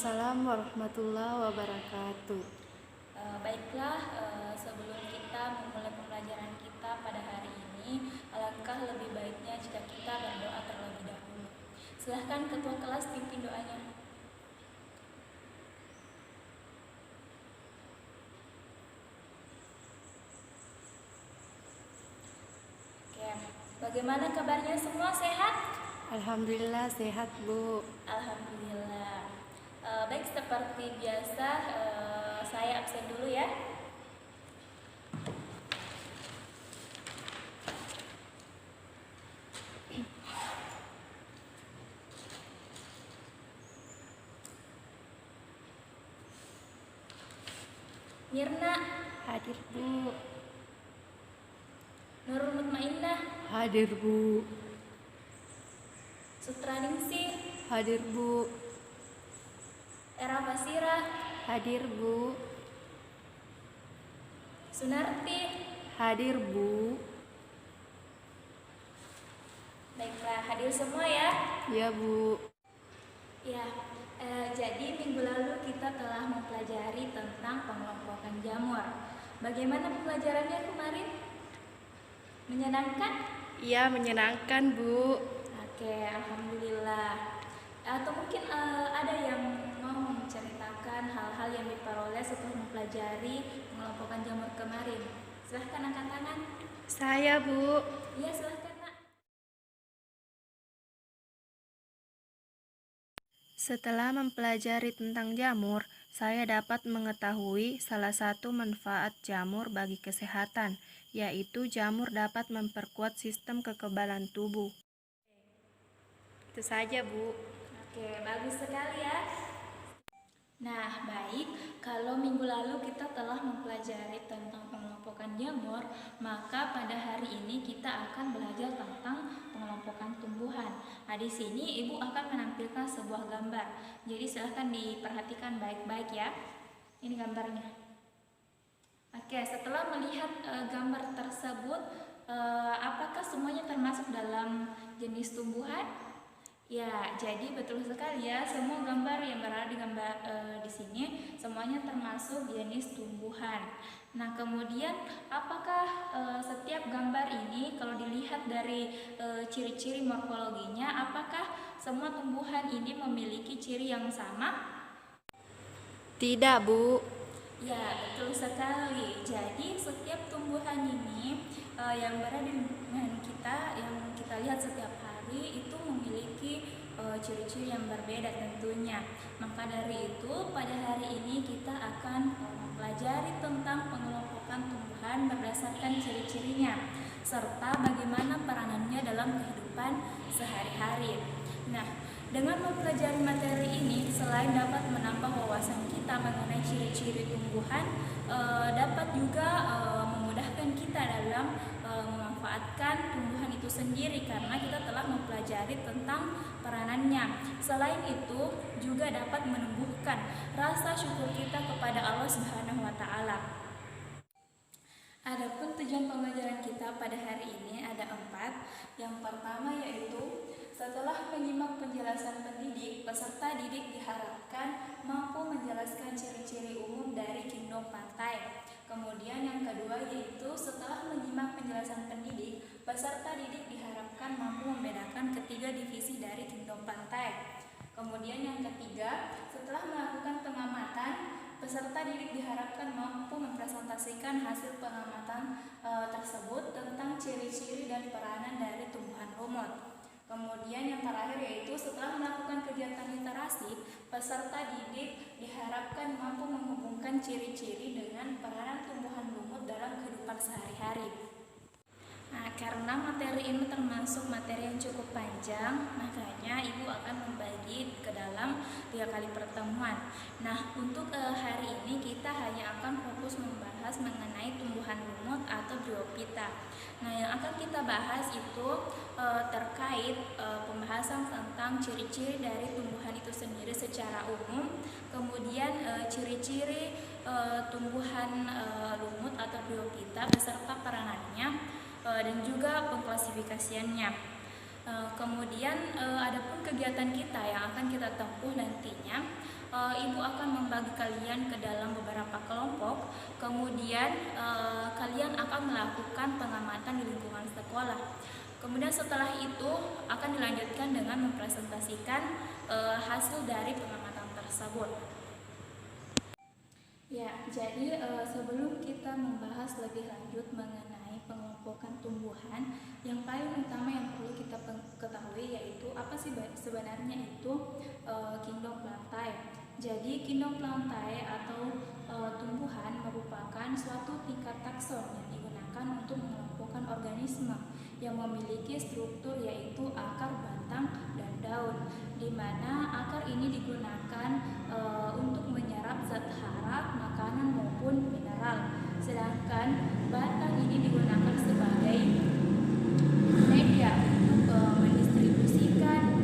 Waalaikumsalam warahmatullahi wabarakatuh. Baiklah, sebelum kita memulai pembelajaran kita pada hari ini, alangkah lebih baiknya jika kita berdoa terlebih dahulu. Silahkan ketua kelas pimpin doanya. Oke, bagaimana kabarnya semua, sehat? Alhamdulillah sehat, Bu. Alhamdulillah. Baik, seperti biasa, saya absen dulu ya. Mirna, Hadir, Bu. Nurul Mutmainnah, Hadir, Bu. Sutraningsih, Hadir, Bu. Era Basira, Hadir, Bu. Sunarti. Hadir, Bu. Baiklah, hadir semua ya. Ya, Bu. Ya, jadi minggu lalu kita telah mempelajari tentang pengelompokan jamur. Bagaimana pembelajarannya kemarin? Menyenangkan? Iya, menyenangkan, Bu. Oke, alhamdulillah. Atau mungkin ada yang mau menceritakan hal-hal yang diperoleh setelah mempelajari pengelompokan jamur kemarin. Silahkan angkat tangan. Saya, Bu. Iya, silahkan, Nak. Setelah mempelajari tentang jamur, saya dapat mengetahui salah satu manfaat jamur bagi kesehatan, yaitu jamur dapat memperkuat sistem kekebalan tubuh. Itu saja, Bu. Oke, bagus sekali ya. Nah, baik, kalau minggu lalu kita telah mempelajari tentang pengelompokan jamur, maka pada hari ini kita akan belajar tentang pengelompokan tumbuhan. Nah, di sini Ibu akan menampilkan sebuah gambar. Jadi silahkan diperhatikan baik-baik ya. Ini gambarnya. Oke, setelah melihat gambar tersebut, apakah semuanya termasuk dalam jenis tumbuhan? Ya, jadi betul sekali ya. Semua gambar yang berada di di sini semuanya termasuk jenis tumbuhan. Nah, kemudian apakah setiap gambar ini kalau dilihat dari ciri-ciri morfologinya, apakah semua tumbuhan ini memiliki ciri yang sama? Tidak, Bu. Ya, betul sekali. Jadi setiap tumbuhan ini yang berada di lingkungan kita, yang kita lihat setiap hari itu memiliki ciri-ciri yang berbeda tentunya. Maka dari itu pada hari ini kita akan mempelajari tentang pengelompokan tumbuhan berdasarkan ciri-cirinya serta bagaimana peranannya dalam kehidupan sehari-hari. Nah, dengan mempelajari materi ini, selain dapat menambah wawasan kita mengenai ciri-ciri tumbuhan, dapat juga memudahkan kita dalam memanfaatkan tumbuhan itu sendiri karena kita telah mempelajari tentang peranannya. Selain itu, juga dapat menumbuhkan rasa syukur kita kepada Allah Subhanahu wa taala. Adapun tujuan pembelajaran kita pada hari ini ada 4. Yang pertama yaitu setelah menyimak penjelasan pendidik, peserta didik diharapkan mampu menjelaskan ciri-ciri umum dari kingdom pantai. Kemudian yang kedua yaitu setelah menyimak penjelasan pendidik, peserta didik diharapkan mampu membedakan ketiga divisi dari kingdom pantai. Kemudian yang ketiga, setelah melakukan pengamatan, peserta didik diharapkan mampu mempresentasikan hasil pengamatan tersebut tentang ciri-ciri dan peranan dari tumbuhan lumut. Kemudian yang terakhir yaitu setelah melakukan kegiatan literasi, peserta didik diharapkan mampu menghubungkan ciri-ciri dengan peranan tumbuhan lumut dalam kehidupan sehari-hari. Nah, karena materi ini termasuk materi yang cukup panjang, makanya Ibu akan membagi ke dalam 3 kali pertemuan. Nah, untuk hari ini kita hanya akan fokus membahas mengenai tumbuhan lumut atau Bryophyta. Nah, yang akan kita bahas itu terkait pembahasan tentang ciri-ciri dari tumbuhan itu sendiri secara umum, kemudian ciri-ciri tumbuhan lumut atau Bryophyta beserta peranannya, dan juga pengklasifikasiannya. Kemudian adapun kegiatan kita yang akan kita tempuh nantinya, Ibu akan membagi kalian ke dalam beberapa kelompok. Kemudian kalian akan melakukan pengamatan di lingkungan sekolah. Kemudian setelah itu akan dilanjutkan dengan mempresentasikan hasil dari pengamatan tersebut. Ya, jadi sebelum kita membahas lebih lanjut mengenai pengelompokan tumbuhan, yang paling utama yang perlu kita ketahui yaitu apa sih sebenarnya itu kingdom plantae. Jadi kingdom plantae atau tumbuhan merupakan suatu tingkat takson yang digunakan untuk mengelompokkan organisme yang memiliki struktur yaitu akar, batang, dan daun, di mana akar ini digunakan untuk menyerap zat hara, makanan maupun mineral, sedangkan batang ini digunakan sebagai media untuk mendistribusikan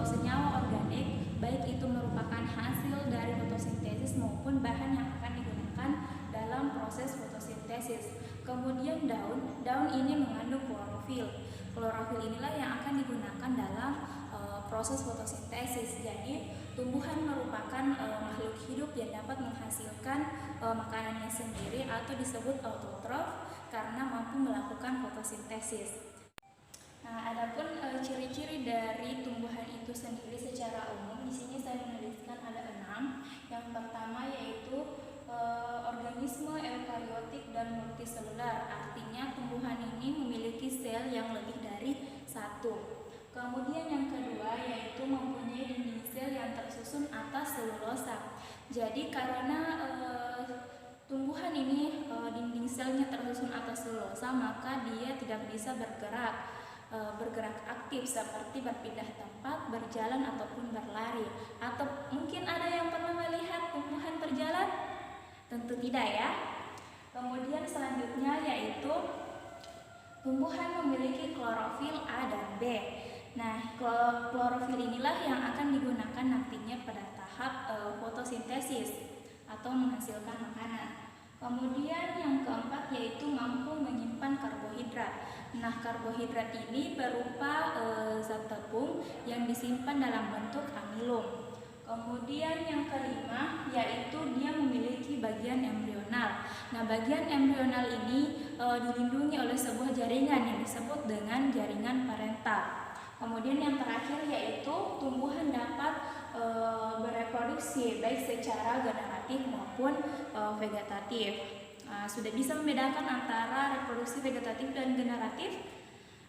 senyawa organik, baik itu merupakan hasil dari fotosintesis maupun bahan yang akan digunakan dalam proses fotosintesis. Kemudian daun ini mengandung klorofil. Klorofil inilah yang akan digunakan dalam proses fotosintesis. Jadi tumbuhan merupakan makhluk hidup yang dapat menghasilkan makanannya sendiri atau disebut autotrof karena mampu melakukan fotosintesis. Nah, adapun ciri-ciri dari tumbuhan itu sendiri secara umum, di sini saya menuliskan ada 6. Yang pertama yaitu organisme eukariotik dan multiselular, artinya tumbuhan ini memiliki sel yang lebih dari satu. Kemudian yang kedua yaitu mempunyai dinding sel yang tersusun atas selulosa. Jadi karena tumbuhan ini dinding selnya tersusun atas selulosa, maka dia tidak bisa bergerak aktif seperti berpindah tempat, berjalan ataupun berlari. Atau mungkin ada yang pernah melihat tumbuhan berjalan? Tentu tidak ya. Kemudian selanjutnya yaitu tumbuhan memiliki klorofil A dan B. Nah, klorofil inilah yang akan digunakan nantinya pada tahap fotosintesis atau menghasilkan makanan. Kemudian yang keempat yaitu mampu menyimpan karbohidrat. Nah, karbohidrat ini berupa zat tepung yang disimpan dalam bentuk amilum. Kemudian yang kelima yaitu dia memiliki bagian embrional. Nah, bagian embrional ini dilindungi oleh sebuah jaringan yang disebut dengan jaringan parental. Kemudian yang terakhir yaitu tumbuhan dapat bereproduksi baik secara generatif maupun vegetatif. Sudah bisa membedakan antara reproduksi vegetatif dan generatif?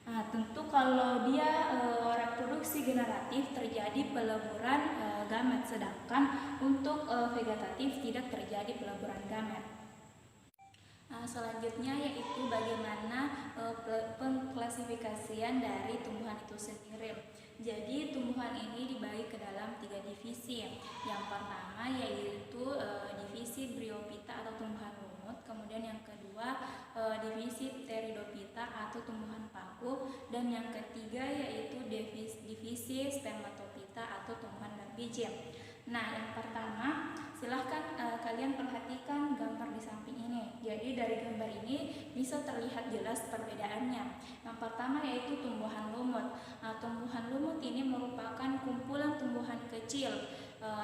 Nah, tentu kalau dia reproduksi generatif terjadi peleburan gamet, sedangkan untuk vegetatif tidak terjadi peleburan gamet. Nah, selanjutnya yaitu bagaimana pengklasifikasian dari tumbuhan itu sendiri. Jadi tumbuhan ini dibagi ke dalam 3 divisi. Yang pertama yaitu divisi Bryophyta atau tumbuhan lumut, kemudian yang kedua divisi Pteridophyta atau tumbuhan paku, dan yang ketiga yaitu divisi Spermatophyta atau tumbuhan berbiji. Nah, yang pertama silahkan kalian perhatikan gambar di samping ini. Jadi dari gambar ini bisa terlihat jelas perbedaannya. Yang pertama yaitu tumbuhan lumut. Nah, tumbuhan lumut ini merupakan kumpulan tumbuhan kecil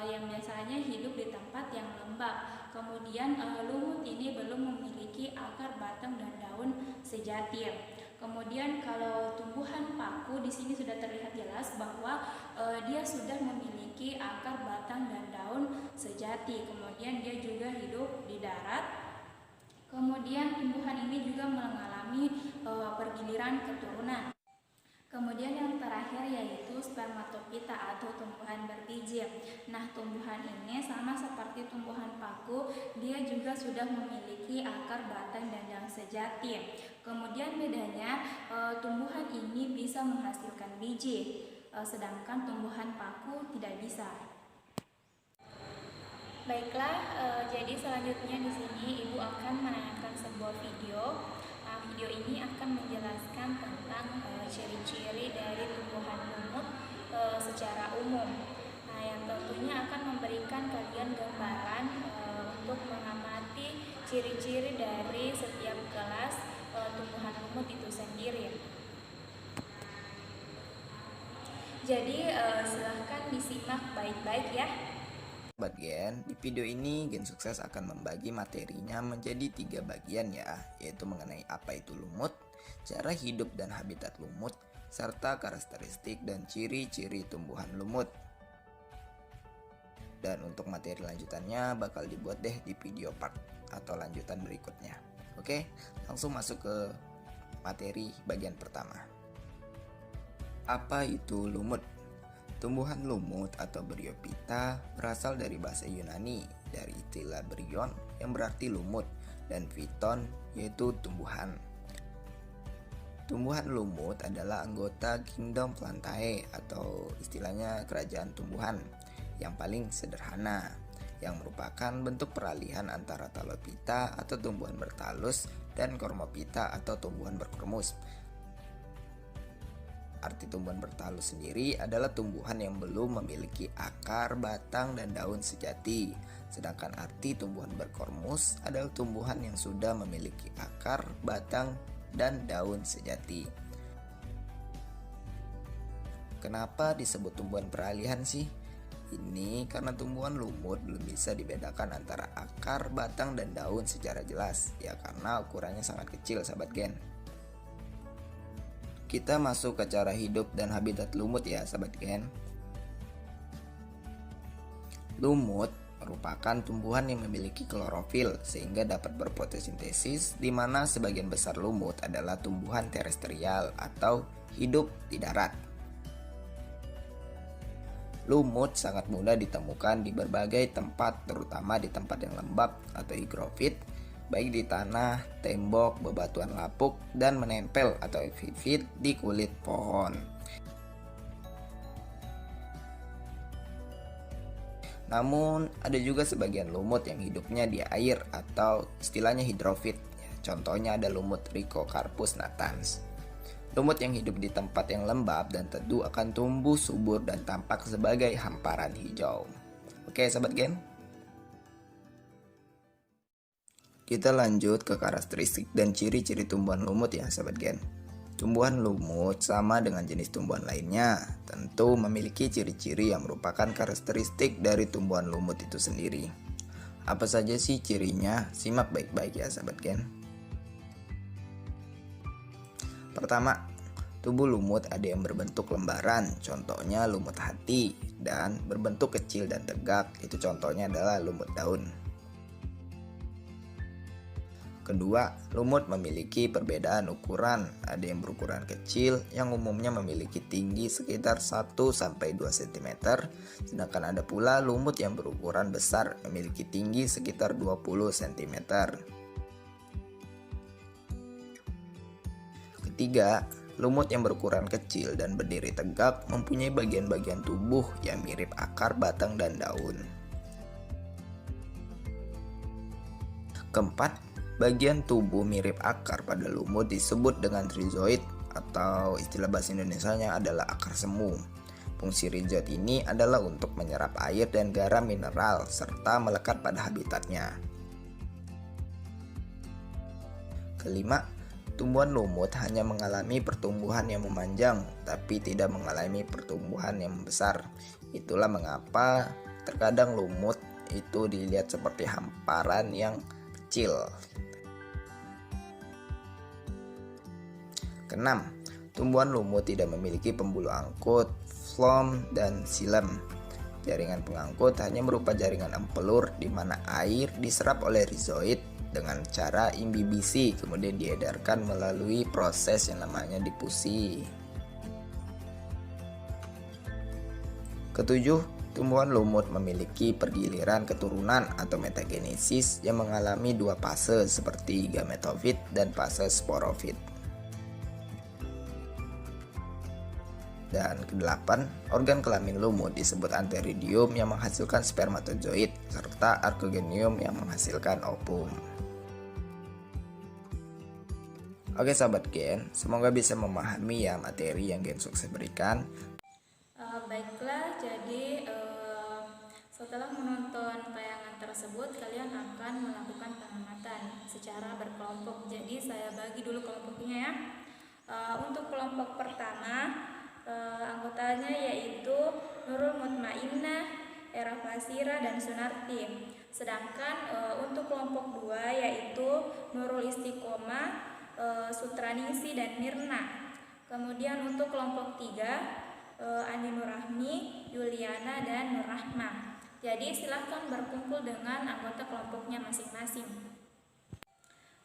yang biasanya hidup di tempat yang lembab. Kemudian lumut ini belum memiliki akar, batang, dan daun sejati. Kemudian kalau tumbuhan paku di sini sudah terlihat jelas bahwa dia sudah memiliki akar, batang, dan daun sejati. Kemudian dia juga hidup di darat. Kemudian tumbuhan ini juga mengalami pergiliran keturunan. Kemudian yang terakhir yaitu Spermatophyta atau tumbuhan berbiji. Nah, tumbuhan ini sama seperti tumbuhan paku, dia juga sudah memiliki akar, batang, dan daun sejati. Kemudian bedanya tumbuhan ini bisa menghasilkan biji, sedangkan tumbuhan paku tidak bisa. Baiklah, jadi selanjutnya di sini Ibu akan menayangkan sebuah video. Video ini akan menjelaskan tentang ciri-ciri dari tumbuhan lumut secara umum. Nah, yang tentunya akan memberikan kalian gambaran untuk mengamati ciri-ciri dari setiap kelas tumbuhan lumut itu sendiri. Jadi silahkan disimak baik-baik ya. Sobat Gen, di video ini Gen Sukses akan membagi materinya menjadi 3 bagian ya, yaitu mengenai apa itu lumut, cara hidup dan habitat lumut, serta karakteristik dan ciri-ciri tumbuhan lumut. Dan untuk materi lanjutannya bakal dibuat deh di video part atau lanjutan berikutnya. Oke, langsung masuk ke materi bagian pertama. Apa itu lumut? Tumbuhan lumut atau Bryophyta berasal dari bahasa Yunani dari istilah bryon yang berarti lumut dan phyton yaitu tumbuhan. Tumbuhan lumut adalah anggota kingdom Plantae atau istilahnya kerajaan tumbuhan yang paling sederhana, yang merupakan bentuk peralihan antara Talophyta atau tumbuhan bertalus dan Cormophyta atau tumbuhan berkormus. Arti tumbuhan bertalus sendiri adalah tumbuhan yang belum memiliki akar, batang, dan daun sejati. Sedangkan arti tumbuhan berkormus adalah tumbuhan yang sudah memiliki akar, batang, dan daun sejati. Kenapa disebut tumbuhan peralihan sih? Ini karena tumbuhan lumut belum bisa dibedakan antara akar, batang, dan daun secara jelas. Ya karena ukurannya sangat kecil, sahabat Gen. Kita masuk ke cara hidup dan habitat lumut ya, sahabat Gen. Lumut merupakan tumbuhan yang memiliki klorofil sehingga dapat berfotosintesis, di mana sebagian besar lumut adalah tumbuhan terestrial atau hidup di darat. Lumut sangat mudah ditemukan di berbagai tempat, terutama di tempat yang lembab atau higrofit, baik di tanah, tembok, bebatuan lapuk, dan menempel atau epifit di kulit pohon. Namun, ada juga sebagian lumut yang hidupnya di air atau istilahnya hidrofit. Contohnya ada lumut Rhicocarpus natans. Lumut yang hidup di tempat yang lembab dan teduh akan tumbuh subur dan tampak sebagai hamparan hijau. Oke, sahabat Gen. Kita lanjut ke karakteristik dan ciri-ciri tumbuhan lumut ya, sahabat Gen. Tumbuhan lumut sama dengan jenis tumbuhan lainnya, tentu memiliki ciri-ciri yang merupakan karakteristik dari tumbuhan lumut itu sendiri. Apa saja sih cirinya? Simak baik-baik ya, sahabat Gen. Pertama, tubuh lumut ada yang berbentuk lembaran, contohnya lumut hati, dan berbentuk kecil dan tegak, itu contohnya adalah lumut daun. Kedua, lumut memiliki perbedaan ukuran, ada yang berukuran kecil yang umumnya memiliki tinggi sekitar 1-2 cm, sedangkan ada pula lumut yang berukuran besar memiliki tinggi sekitar 20 cm. Ketiga, lumut yang berukuran kecil dan berdiri tegak mempunyai bagian-bagian tubuh yang mirip akar, batang, dan daun. Keempat, bagian tubuh mirip akar pada lumut disebut dengan rhizoid atau istilah bahasa Indonesianya adalah akar semu. Fungsi rhizoid ini adalah untuk menyerap air dan garam mineral serta melekat pada habitatnya. Kelima, tumbuhan lumut hanya mengalami pertumbuhan yang memanjang tapi tidak mengalami pertumbuhan yang membesar. Itulah mengapa terkadang lumut itu dilihat seperti hamparan yang kecil. Keenam, tumbuhan lumut tidak memiliki pembuluh angkut, phloem, dan xilem. Jaringan pengangkut hanya berupa jaringan empelur di mana air diserap oleh rhizoid dengan cara imbibisi, kemudian diedarkan melalui proses yang namanya difusi. Ketujuh, tumbuhan lumut memiliki pergiliran keturunan atau metagenesis yang mengalami dua fase seperti gametofit dan fase sporofit. Dan kedelapan, organ kelamin lumut disebut antheridium yang menghasilkan spermatozoid serta archegonium yang menghasilkan ovum. Oke sahabat Gen, semoga bisa memahami ya materi yang Gen Sukses berikan. Baiklah, jadi setelah menonton tayangan tersebut, kalian akan melakukan pengamatan secara berkelompok. Jadi saya bagi dulu kelompoknya ya. Untuk kelompok pertama, anggota Anggotanya yaitu Nurul Mutmainnah, Era Fasira, dan Sunarti. Sedangkan untuk kelompok 2 yaitu Nurul Istiqomah, Sutraningsi, dan Mirna. Kemudian untuk kelompok 3 Andi Nurrahmi, Yuliana, dan Nurrahma. Jadi silahkan berkumpul dengan anggota kelompoknya masing-masing.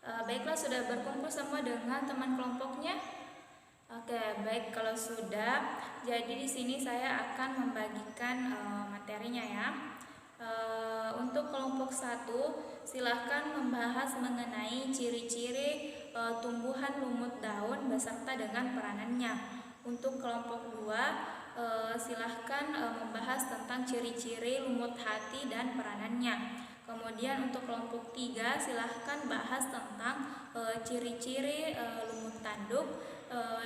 Baiklah, sudah berkumpul semua dengan teman kelompoknya? Oke, baik, kalau sudah, jadi di sini saya akan membagikan materinya ya. Untuk kelompok 1, silahkan membahas mengenai ciri-ciri tumbuhan lumut daun beserta dengan peranannya. Untuk kelompok 2, silahkan membahas tentang ciri-ciri lumut hati dan peranannya. Kemudian untuk kelompok 3, silahkan bahas tentang ciri-ciri lumut tanduk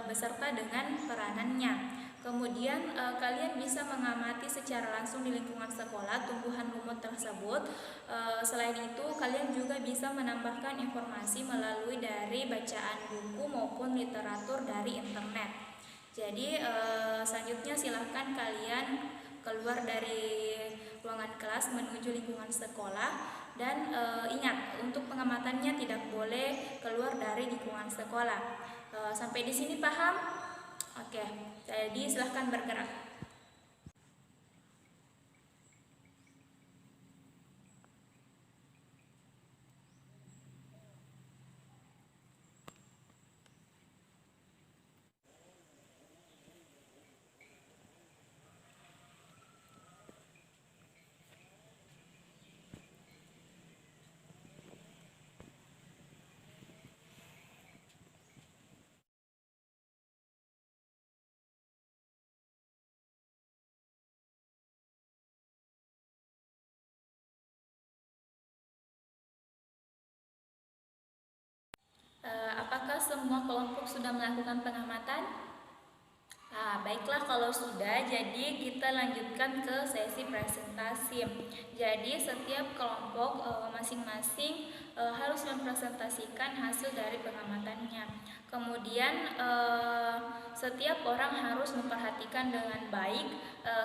beserta dengan peranannya. Kemudian kalian bisa mengamati secara langsung di lingkungan sekolah tumbuhan lumut tersebut. Selain itu, kalian juga bisa menambahkan informasi melalui dari bacaan buku maupun literatur dari internet. Jadi selanjutnya silahkan kalian keluar dari ruangan kelas menuju lingkungan sekolah, dan ingat, untuk pengamatannya tidak boleh keluar dari lingkungan sekolah. Sampai di sini paham? Oke, jadi silahkan bergerak. Apakah semua kelompok sudah melakukan pengamatan? Baiklah, kalau sudah, jadi kita lanjutkan ke sesi presentasi. Jadi setiap kelompok masing-masing harus mempresentasikan hasil dari pengamatannya. Kemudian setiap orang harus memperhatikan dengan baik,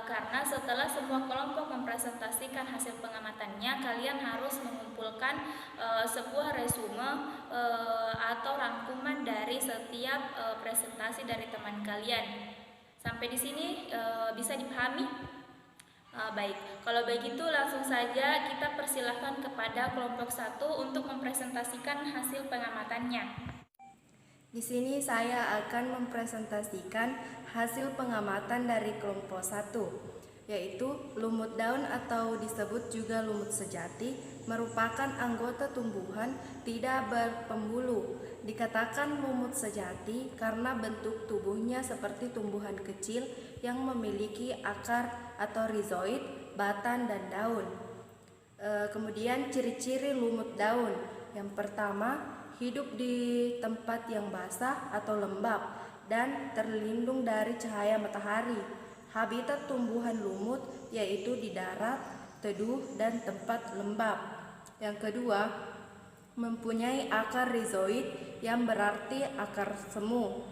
karena setelah semua kelompok mempresentasikan hasil pengamatannya, kalian harus mengumpulkan sebuah resume atau rangkuman dari setiap presentasi dari teman kalian. Sampai di sini bisa dipahami? Baik, kalau begitu langsung saja kita persilahkan kepada kelompok 1 untuk mempresentasikan hasil pengamatannya. Di sini saya akan mempresentasikan hasil pengamatan dari kelompok 1, yaitu lumut daun atau disebut juga lumut sejati merupakan anggota tumbuhan tidak berpembulu. Dikatakan lumut sejati karena bentuk tubuhnya seperti tumbuhan kecil yang memiliki akar atau rizoid, batang, dan daun. Kemudian ciri-ciri lumut daun. Yang pertama, hidup di tempat yang basah atau lembab dan terlindung dari cahaya matahari. Habitat tumbuhan lumut yaitu di darat, teduh, dan tempat lembab. Yang kedua, mempunyai akar rizoid yang berarti akar semu.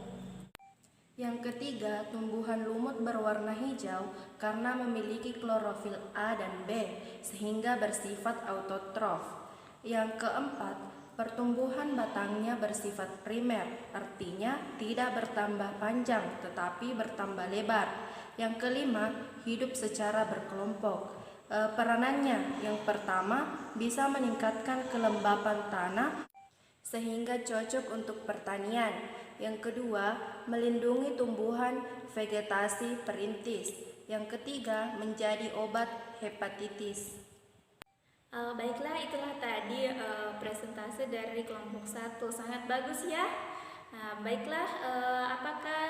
Yang ketiga, tumbuhan lumut berwarna hijau karena memiliki klorofil A dan B sehingga bersifat autotrof. Yang keempat, pertumbuhan batangnya bersifat primer, artinya tidak bertambah panjang tetapi bertambah lebar. Yang kelima, hidup secara berkelompok. Peranannya yang pertama, bisa meningkatkan kelembapan tanah sehingga cocok untuk pertanian. Yang kedua, melindungi tumbuhan vegetasi perintis. Yang ketiga, menjadi obat hepatitis. Baiklah, itulah tadi presentasi dari kelompok 1. Sangat bagus ya. Baiklah, apakah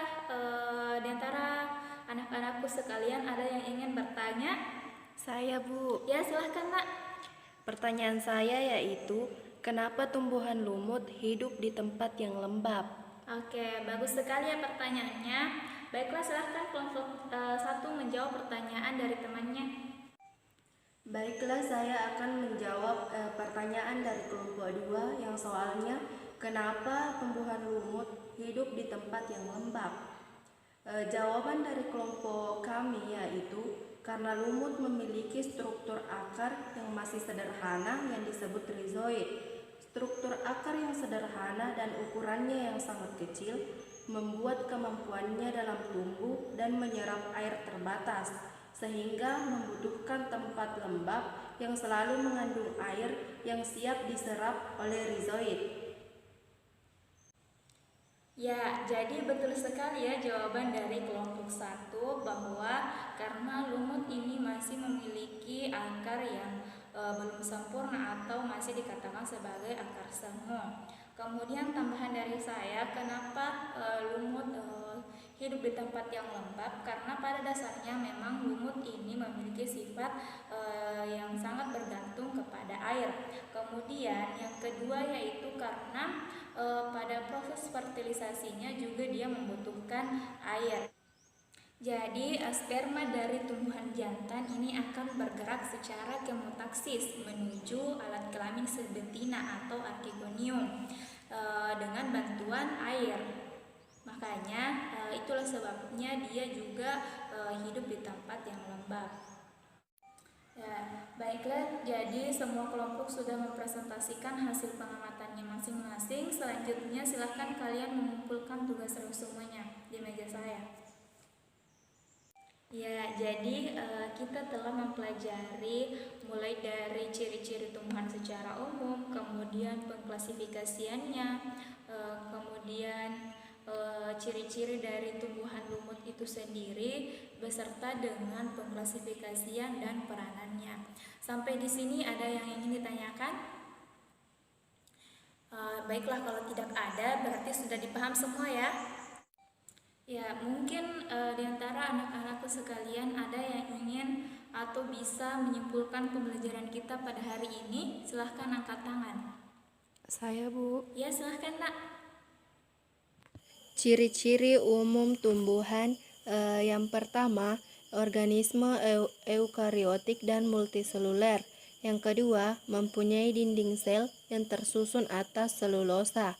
di antara anak-anakku sekalian ada yang ingin bertanya? Saya, Bu. Ya, silahkan, Nak. Pertanyaan saya yaitu, kenapa tumbuhan lumut hidup di tempat yang lembab? Oke, bagus sekali ya pertanyaannya. Baiklah, silahkan kelompok 1 menjawab pertanyaan dari temannya. Baiklah, saya akan menjawab pertanyaan dari kelompok 2 yang soalnya, kenapa tumbuhan lumut hidup di tempat yang lembab? Jawaban dari kelompok kami yaitu karena lumut memiliki struktur akar yang masih sederhana yang disebut rizoid. Struktur akar yang sederhana dan ukurannya yang sangat kecil membuat kemampuannya dalam tumbuh dan menyerap air terbatas, sehingga membutuhkan tempat lembab yang selalu mengandung air yang siap diserap oleh rizoid. Ya, jadi betul sekali ya jawaban dari kelompok 1 bahwa karena lumut ini masih memiliki akar yang belum sempurna atau masih dikatakan sebagai akar semu. Kemudian tambahan dari saya, kenapa lumut hidup di tempat yang lembab? Karena pada dasarnya memang lumut ini memiliki sifat yang sangat bergantung kepada air. Kemudian yang kedua yaitu karena pada proses fertilisasinya juga dia membutuhkan air. Jadi sperma dari tumbuhan jantan ini akan bergerak secara kemotaksis menuju alat kelamin sebetina atau archegonium dengan bantuan air. Makanya itulah sebabnya dia juga hidup di tempat yang lembab. Ya, baiklah, jadi semua kelompok sudah mempresentasikan hasil pengamatannya masing-masing. Selanjutnya silahkan kalian mengumpulkan tugas resumennya di meja saya. Ya, jadi kita telah mempelajari mulai dari ciri-ciri tumbuhan secara umum, kemudian pengklasifikasiannya, kemudian ciri-ciri dari tumbuhan lumut itu sendiri, beserta dengan pengklasifikasian dan peranannya. Sampai di sini ada yang ingin ditanyakan? Baiklah, kalau tidak ada berarti sudah dipaham semua ya. Ya, mungkin di antara anak-anakku sekalian ada yang ingin atau bisa menyimpulkan pembelajaran kita pada hari ini. Silahkan angkat tangan. Saya, Bu. Ya, silahkan, Nak. Ciri-ciri umum tumbuhan yang pertama, organisme eukariotik dan multiseluler. Yang kedua, mempunyai dinding sel yang tersusun atas selulosa.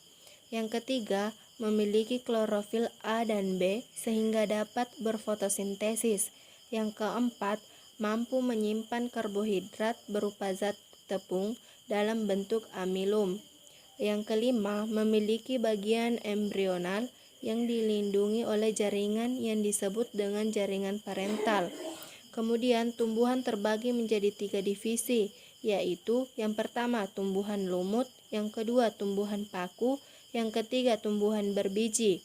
Yang ketiga, memiliki klorofil A dan B sehingga dapat berfotosintesis. Yang keempat, mampu menyimpan karbohidrat berupa zat tepung dalam bentuk amilum. Yang kelima, memiliki bagian embrional yang dilindungi oleh jaringan yang disebut dengan jaringan parental. Kemudian tumbuhan terbagi menjadi 3 divisi, yaitu yang pertama tumbuhan lumut, yang kedua tumbuhan paku, yang ketiga tumbuhan berbiji.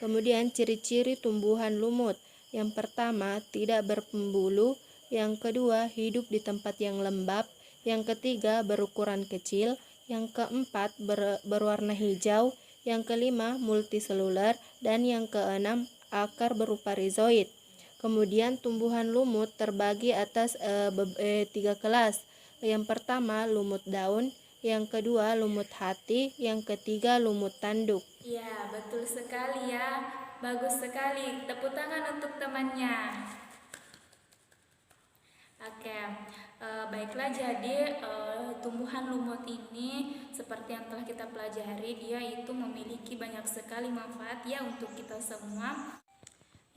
Kemudian ciri-ciri tumbuhan lumut, yang pertama tidak berpembuluh, yang kedua hidup di tempat yang lembab, yang ketiga berukuran kecil, yang keempat berwarna hijau, yang kelima multiseluler, dan yang keenam akar berupa rizoid. Kemudian tumbuhan lumut terbagi atas 3 kelas. Yang pertama lumut daun, yang kedua lumut hati, yang ketiga lumut tanduk. Ya, betul sekali ya. Bagus sekali. Tepuk tangan untuk temannya. Oke, baiklah, jadi tumbuhan lumut ini seperti yang telah kita pelajari, dia itu memiliki banyak sekali manfaat ya untuk kita semua.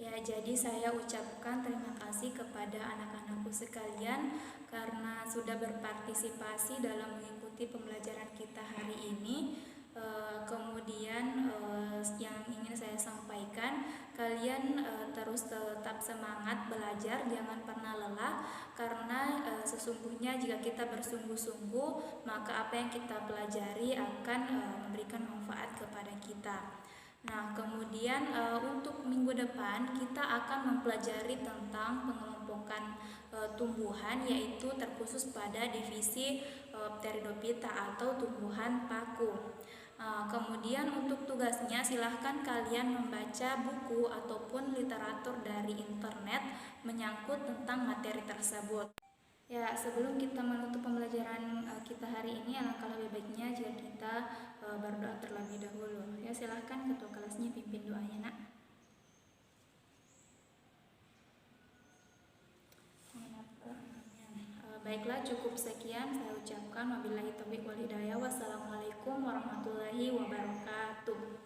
Ya, jadi saya ucapkan terima kasih kepada anak-anakku sekalian karena sudah berpartisipasi dalam mengikuti pembelajaran kita hari ini. Kemudian yang ingin saya sampaikan, kalian terus tetap semangat belajar, jangan pernah lelah, karena sesungguhnya jika kita bersungguh-sungguh, maka apa yang kita pelajari akan memberikan manfaat kepada kita. Nah, kemudian untuk minggu depan kita akan mempelajari tentang pengelompokan tumbuhan, yaitu terkhusus pada divisi Pteridophyta atau tumbuhan paku. Kemudian untuk tugasnya silahkan kalian membaca buku ataupun literatur dari internet menyangkut tentang materi tersebut. Ya, sebelum kita menutup pembelajaran kita hari ini, alangkah lebih baiknya jika kita berdoa terlebih dahulu. Ya, silahkan ketua kelasnya pimpin doanya, Nak. Baiklah, cukup sekian saya ucapkan. Wabillahi taufiq wal hidayah. Wassalamualaikum warahmatullahi wabarakatuh.